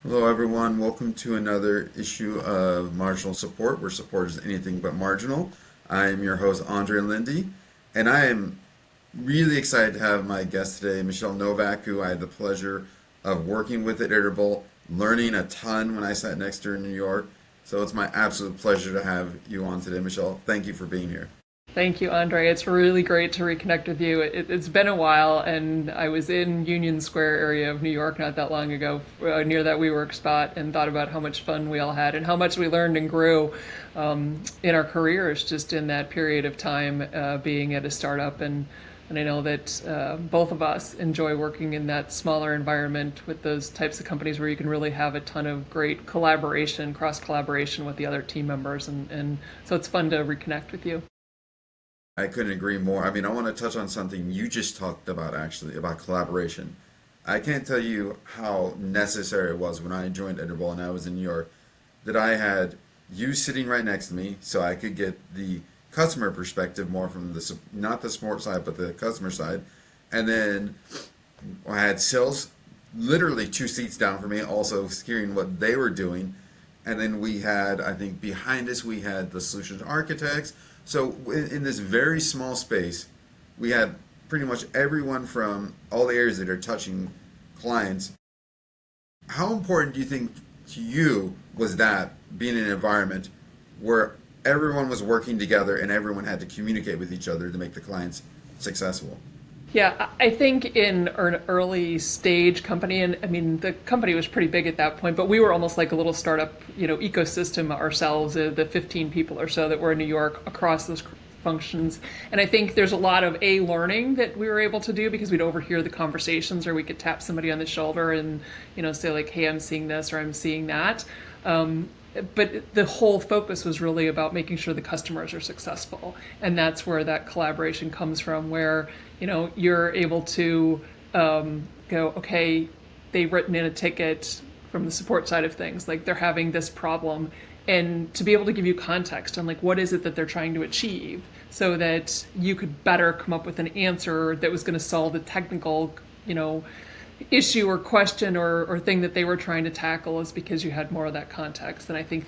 Hello, everyone. Welcome to another issue of Marginal Support, where support is anything but marginal. I am your host, Andre Lindy, and I am really excited to have my guest today, Michelle Novak, who I had the pleasure of working with at Iterable, learning a ton when I sat next to her in New York. So it's my absolute pleasure to have you on today, Michelle. Thank you for being here. Thank you, Andre. It's really great to reconnect with you. It's been a while, and I was in Union Square area of New York not that long ago, near that WeWork spot, and thought about how much fun we all had and how much we learned and grew in our careers just in that period of time being at a startup. And I know that both of us enjoy working in that smaller environment with those types of companies where you can really have a ton of great collaboration, cross collaboration with the other team members, and so it's fun to reconnect with you. I couldn't agree more. I mean, I want to touch on something you just talked about, actually, about collaboration. I can't tell you how necessary it was when I joined Ederball and I was in New York that I had you sitting right next to me so I could get the customer perspective more from not the support side, but the customer side. And then I had sales literally two seats down from me, also hearing what they were doing. And then we had, I think, behind us, we had the solutions architects. So in this very small space, we had pretty much everyone from all the areas that are touching clients. How important do you think to you was that being in an environment where everyone was working together and everyone had to communicate with each other to make the clients successful? Yeah, I think in an early stage company, and I mean the company was pretty big at that point, but we were almost like a little startup, ecosystem ourselves, the 15 people or so that were in New York across those functions. And I think there's a lot of learning that we were able to do because we'd overhear the conversations, or we could tap somebody on the shoulder and say like, "Hey, I'm seeing this," or "I'm seeing that." But the whole focus was really about making sure the customers are successful, and that's where that collaboration comes from, where you're able to go, okay, they've written in a ticket from the support side of things, like they're having this problem, and to be able to give you context on like what is it that they're trying to achieve, so that you could better come up with an answer that was going to solve the technical issue or question or thing that they were trying to tackle, is because you had more of that context. And I think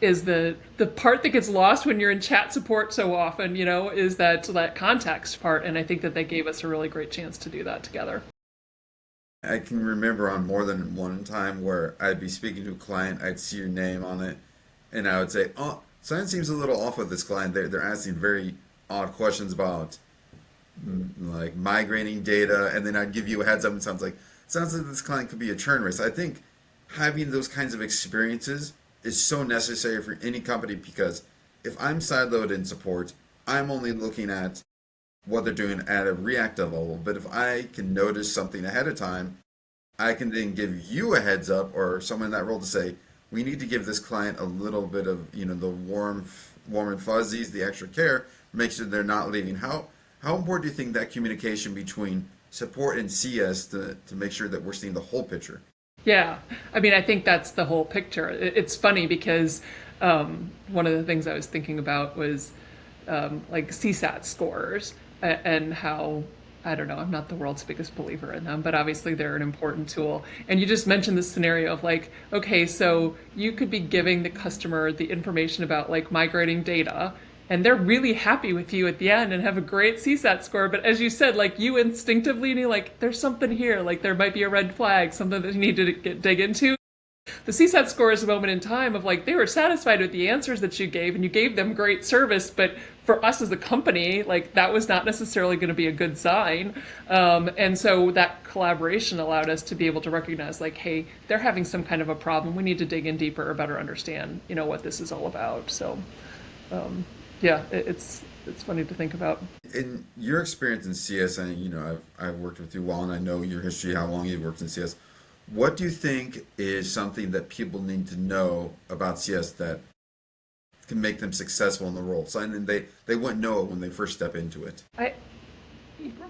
is the part that gets lost when you're in chat support so often, is that context part. And I think that they gave us a really great chance to do that together. I can remember on more than one time where I'd be speaking to a client, I'd see your name on it, and I would say, "Oh, something seems a little off with this client. They're asking very odd questions about like migrating data," and then I'd give you a heads up and sounds like this client could be a churn risk. I think having those kinds of experiences is so necessary for any company because if I'm sideloaded in support, I'm only looking at what they're doing at a reactive level. But if I can notice something ahead of time, I can then give you a heads up or someone in that role to say, we need to give this client a little bit of, the warm and fuzzies, the extra care, make sure they're not leaving. How important do you think that communication between support and CS to make sure that we're seeing the whole picture? Yeah, I mean, I think that's the whole picture. It's funny because one of the things I was thinking about was like CSAT scores, and how, I don't know, I'm not the world's biggest believer in them, but obviously they're an important tool. And you just mentioned this scenario of like, okay, so you could be giving the customer the information about like migrating data, and they're really happy with you at the end and have a great CSAT score. But as you said, like you instinctively knew like there's something here, like there might be a red flag, something that you need to dig into. The CSAT score is a moment in time of like they were satisfied with the answers that you gave, and you gave them great service, but for us as a company, like that was not necessarily going to be a good sign. And so that collaboration allowed us to be able to recognize like, hey, they're having some kind of a problem, we need to dig in deeper or better understand what this is all about. So yeah, it's funny to think about. In your experience in CS, and I've worked with you well, and I know your history, how long you've worked in CS. What do you think is something that people need to know about CS that can make them successful in the role? So and then they wouldn't know it when they first step into it. I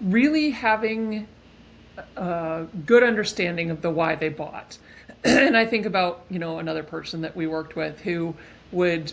really having a good understanding of the why they bought. And I think about, another person that we worked with who would,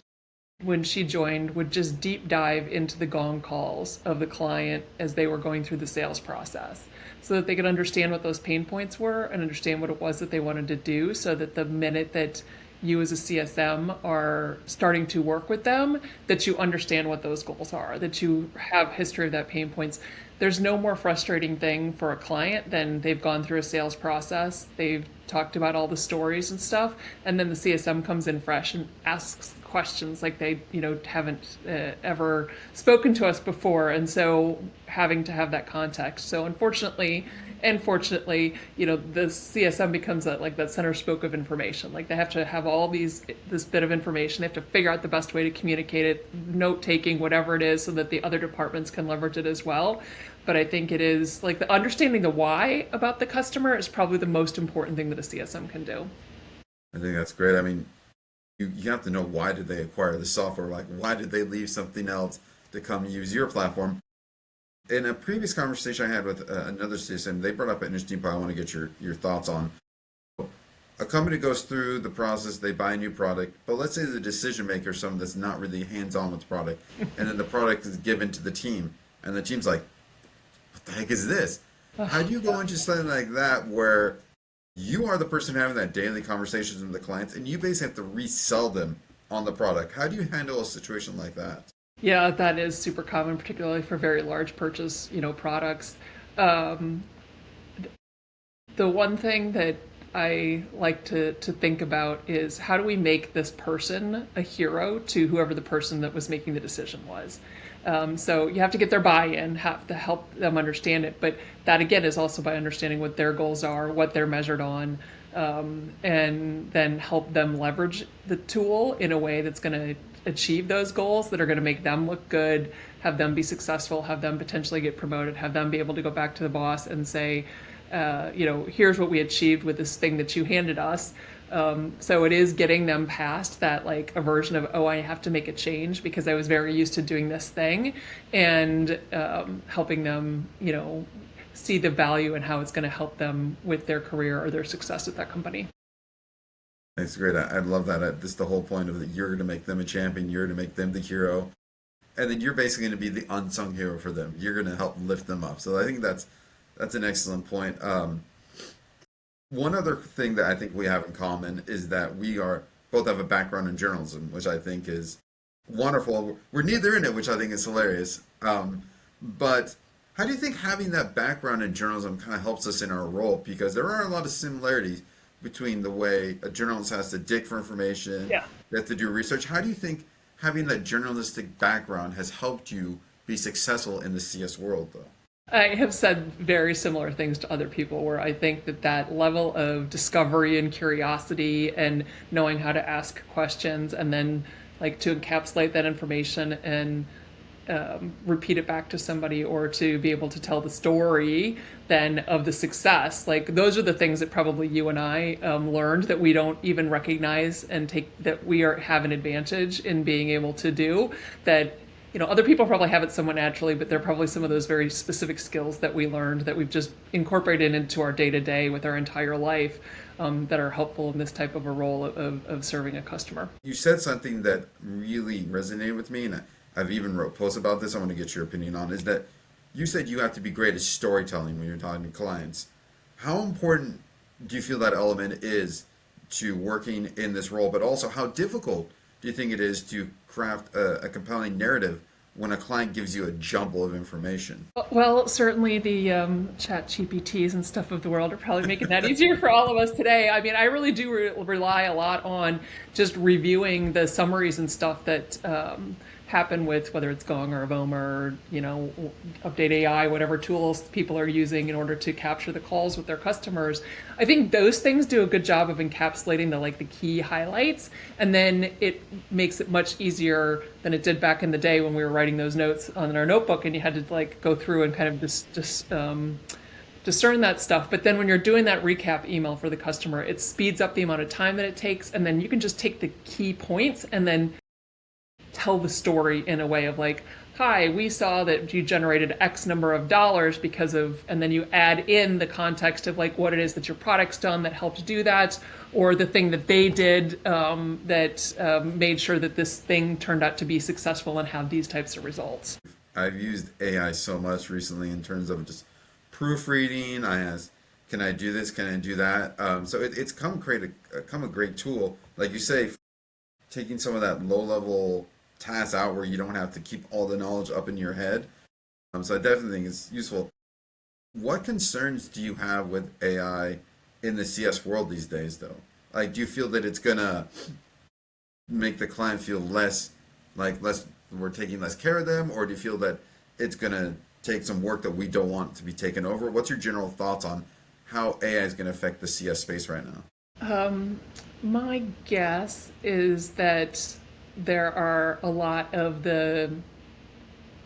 when she joined, would just deep dive into the gong calls of the client as they were going through the sales process. so that they could understand what those pain points were and understand what it was that they wanted to do, so that the minute that you as a CSM are starting to work with them, that you understand what those goals are, that you have history of that pain points. There's no more frustrating thing for a client than they've gone through a sales process, they've talked about all the stories and stuff, and then the CSM comes in fresh and asks questions like they haven't ever spoken to us before, and so having to have that context. So unfortunately and fortunately, the CSM becomes like that center spoke of information. Like they have to have all this bit of information. They have to figure out the best way to communicate it, note taking, whatever it is, so that the other departments can leverage it as well. But I think it is like the understanding the why about the customer is probably the most important thing that a CSM can do. I think that's great. I mean, you have to know, why did they acquire the software? Like, why did they leave something else to come use your platform? In a previous conversation I had with another CSM, they brought up an interesting point I want to get your thoughts on. A company goes through the process, they buy a new product, but let's say the decision maker is someone that's not really hands on with the product, and then the product is given to the team, and the team's like, what the heck is this? How do you go into something like that where you are the person having that daily conversations with the clients, and you basically have to resell them on the product? How do you handle a situation like that? Yeah, that is super common, particularly for very large purchase, products. Um, the one thing that I like to think about is, how do we make this person a hero to whoever the person that was making the decision was? So you have to get their buy-in, have to help them understand it. But that again is also by understanding what their goals are, what they're measured on, and then help them leverage the tool in a way that's going to achieve those goals, that are going to make them look good, have them be successful, have them potentially get promoted, have them be able to go back to the boss and say, here's what we achieved with this thing that you handed us. So it is getting them past that like aversion of, oh, I have to make a change because I was very used to doing this thing, and helping them, see the value and how it's going to help them with their career or their success at that company. It's great. I love that. This is the whole point of that. You're going to make them a champion. You're going to make them the hero, and then you're basically going to be the unsung hero for them. You're going to help lift them up. So I think that's an excellent point. One other thing that I think we have in common is that we are both have a background in journalism, which I think is wonderful. We're neither in it, which I think is hilarious. But how do you think having that background in journalism kind of helps us in our role? Because there are a lot of similarities between the way a journalist has to dig for information, Yeah. they have to do research. How do you think having that journalistic background has helped you be successful in the CS world, though? I have said very similar things to other people, where I think that level of discovery and curiosity and knowing how to ask questions, and then like to encapsulate that information and repeat it back to somebody, or to be able to tell the story then of the success. Like those are the things that probably you and I learned that we don't even recognize and take, that we have an advantage in being able to do that. Other people probably have it somewhat naturally, but they're probably some of those very specific skills that we learned that we've just incorporated into our day to day with our entire life, that are helpful in this type of a role of serving a customer. You said something that really resonated with me, and I've even wrote posts about this. I want to get your opinion on. Is that you said you have to be great at storytelling when you're talking to clients. How important do you feel that element is to working in this role? But also, how difficult do you think it is to craft a compelling narrative when a client gives you a jumble of information? Well, certainly the chat GPTs and stuff of the world are probably making that easier for all of us today. I mean, I really do rely a lot on just reviewing the summaries and stuff that happen with, whether it's Gong or Avoma or, Update AI, whatever tools people are using in order to capture the calls with their customers. I think those things do a good job of encapsulating the key highlights, and then it makes it much easier than it did back in the day when we were writing those notes on our notebook, and you had to go through and kind of just discern that stuff. But then when you're doing that recap email for the customer, it speeds up the amount of time that it takes, and then you can just take the key points and then tell the story in a way of like, hi, we saw that you generated X number of dollars because of, and then you add in the context of like what it is that your product's done that helped do that, or the thing that they did that made sure that this thing turned out to be successful and have these types of results. I've used AI so much recently in terms of just proofreading. I ask, can I do this? Can I do that? So it's come a great tool, like you say, taking some of that low level tasks out where you don't have to keep all the knowledge up in your head. So I definitely think it's useful. What concerns do you have with AI in the CS world these days, though? Like, do you feel that it's gonna make the client feel less, we're taking less care of them, or do you feel that it's gonna take some work that we don't want to be taken over? What's your general thoughts on how AI is gonna affect the CS space right now? My guess is that there are a lot of the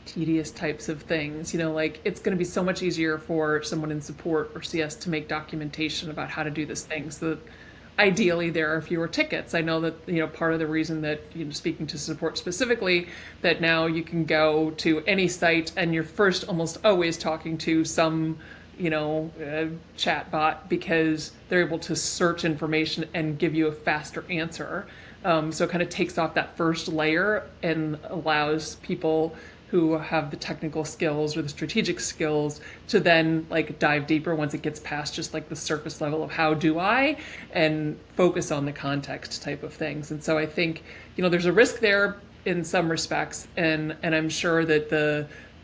tedious types of things. Like it's going to be so much easier for someone in support or CS to make documentation about how to do this thing. So that ideally there are fewer tickets. I know that, part of the reason that, speaking to support specifically, that now you can go to any site and you're first almost always talking to some, chat bot because they're able to search information and give you a faster answer. So it kind of takes off that first layer and allows people who have the technical skills or the strategic skills to then like dive deeper once it gets past just like the surface level of how do I and focus on the context type of things. And so I think, there's a risk there in some respects, and I'm sure that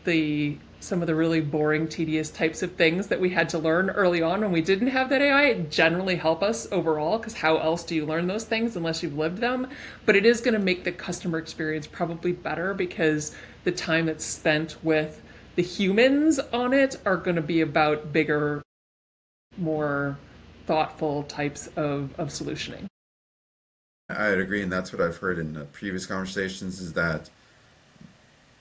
the some of the really boring, tedious types of things that we had to learn early on when we didn't have that AI generally help us overall, because how else do you learn those things unless you've lived them? But it is going to make the customer experience probably better because the time that's spent with the humans on it are going to be about bigger, more thoughtful types of solutioning. I'd agree, and that's what I've heard in previous conversations is that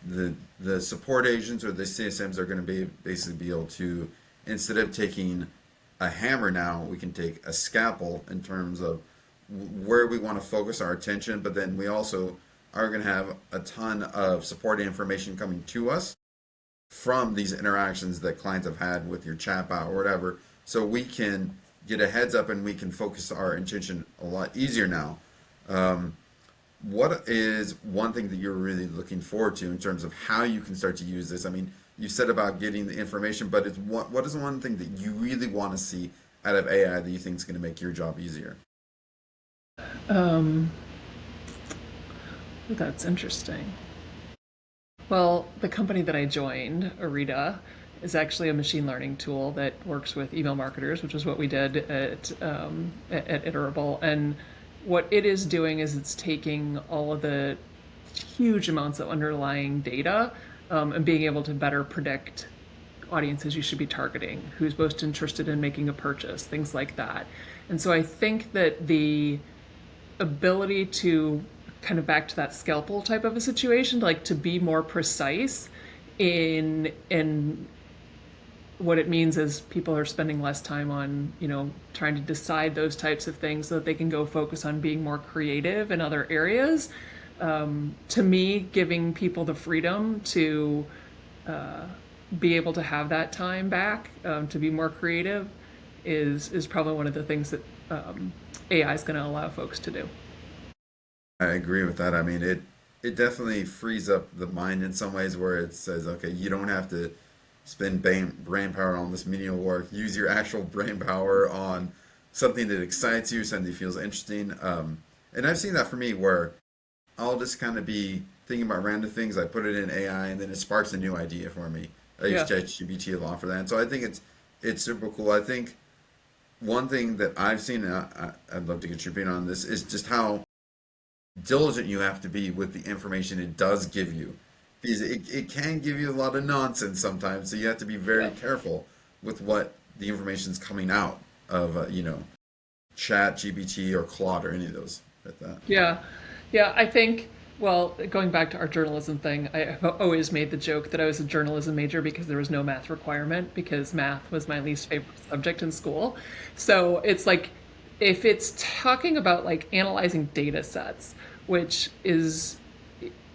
the support agents or the CSMs are going to be basically be able to, instead of taking a hammer now, we can take a scalpel in terms of where we want to focus our attention, but then we also are going to have a ton of supporting information coming to us from these interactions that clients have had with your chatbot or whatever. So we can get a heads up and we can focus our attention a lot easier now. Um, what is one thing that you're really looking forward to in terms of how you can start to use this? I mean, you said about getting the information, but what is one thing that you really want to see out of AI that you think is going to make your job easier? Um, that's interesting. Well, the company that I joined, Arita, is actually a machine learning tool that works with email marketers, which is what we did at Iterable. And what it is doing is it's taking all of the huge amounts of underlying data and being able to better predict audiences you should be targeting, who's most interested in making a purchase, things like that. And so I think that the ability to kind of back to that scalpel type of a situation, like to be more precise in what it means is people are spending less time on, trying to decide those types of things so that they can go focus on being more creative in other areas. To me, giving people the freedom to be able to have that time back to be more creative is probably one of the things that AI is going to allow folks to do. I agree with that. I mean, it definitely frees up the mind in some ways where it says, okay, you don't have to spend brain power on this menial work. Use your actual brain power on something that excites you, something that feels interesting. And I've seen that for me where I'll just kind of be thinking about random things. I put it in AI, and then it sparks a new idea for me. I use Yeah. ChatGPT a lot for that. And so I think it's super cool. I think one thing that I've seen, and I'd love to get your opinion on this, is just how diligent you have to be with the information it does give you. Because it can give you a lot of nonsense sometimes, so you have to be very Yeah. careful with what the information is coming out of, Chat, GPT, or Claude, or any of those like that. Yeah, yeah. I think, well, going back to our journalism thing, I've always made the joke that I was a journalism major because there was no math requirement because math was my least favorite subject in school. So it's like, if it's talking about like analyzing data sets, which is,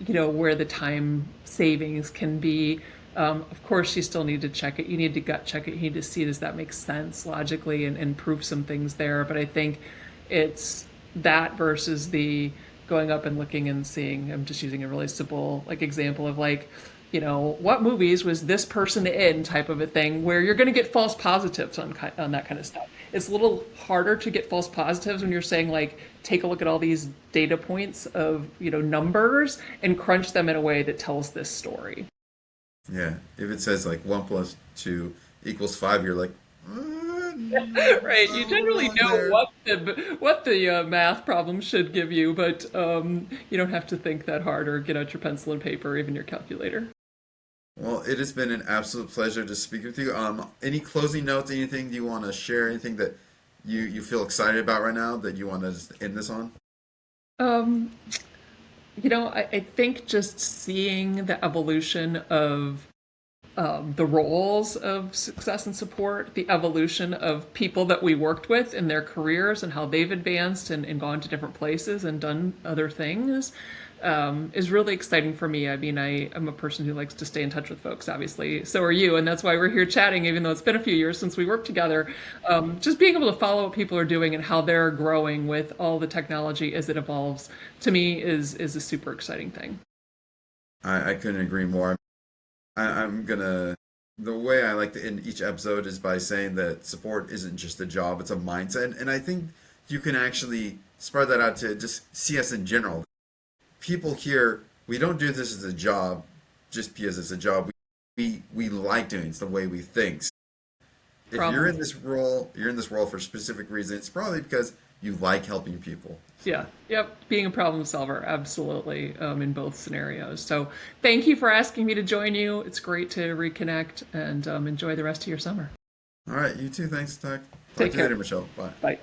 where the time savings can be. Of course, you still need to check it. You need to gut check it. You need to see does that make sense logically and prove some things there. But I think it's that versus the going up and looking and seeing. I'm just using a really simple like example of like what movies was this person in type of a thing where you're going to get false positives on that kind of stuff. It's a little harder to get false positives when you're saying like, take a look at all these data points of, numbers and crunch them in a way that tells this story. Yeah, if it says like 1 + 2 = 5, you're like, Right. You we're generally wrong know there. what the math problem should give you, but you don't have to think that hard or get out your pencil and paper or even your calculator. Well, it has been an absolute pleasure to speak with you. Any closing notes, anything do you want to share, anything that you feel excited about right now that you want to just end this on? Um, I think just seeing the evolution of the roles of success and support, the evolution of people that we worked with in their careers and how they've advanced and gone to different places and done other things is really exciting for me. I mean, I am a person who likes to stay in touch with folks, obviously. So are you. And that's why we're here chatting, even though it's been a few years since we worked together. Just being able to follow what people are doing and how they're growing with all the technology as it evolves, to me, is a super exciting thing. I couldn't agree more. I'm gonna. The way I like to end each episode is by saying that support isn't just a job, it's a mindset. And I think you can actually spread that out to just CS in general. People here, we don't do this as a job just because it's a job. We like doing it. It's the way we think. If you're Problem. in this role, you're in this role for a specific reason. It's probably because you like helping people. Yeah. Yep. Being a problem solver, absolutely, in both scenarios. So thank you for asking me to join you. It's great to reconnect and enjoy the rest of your summer. All right, you too. Thanks, Talk to Take you care. later, Michelle. Bye. Bye.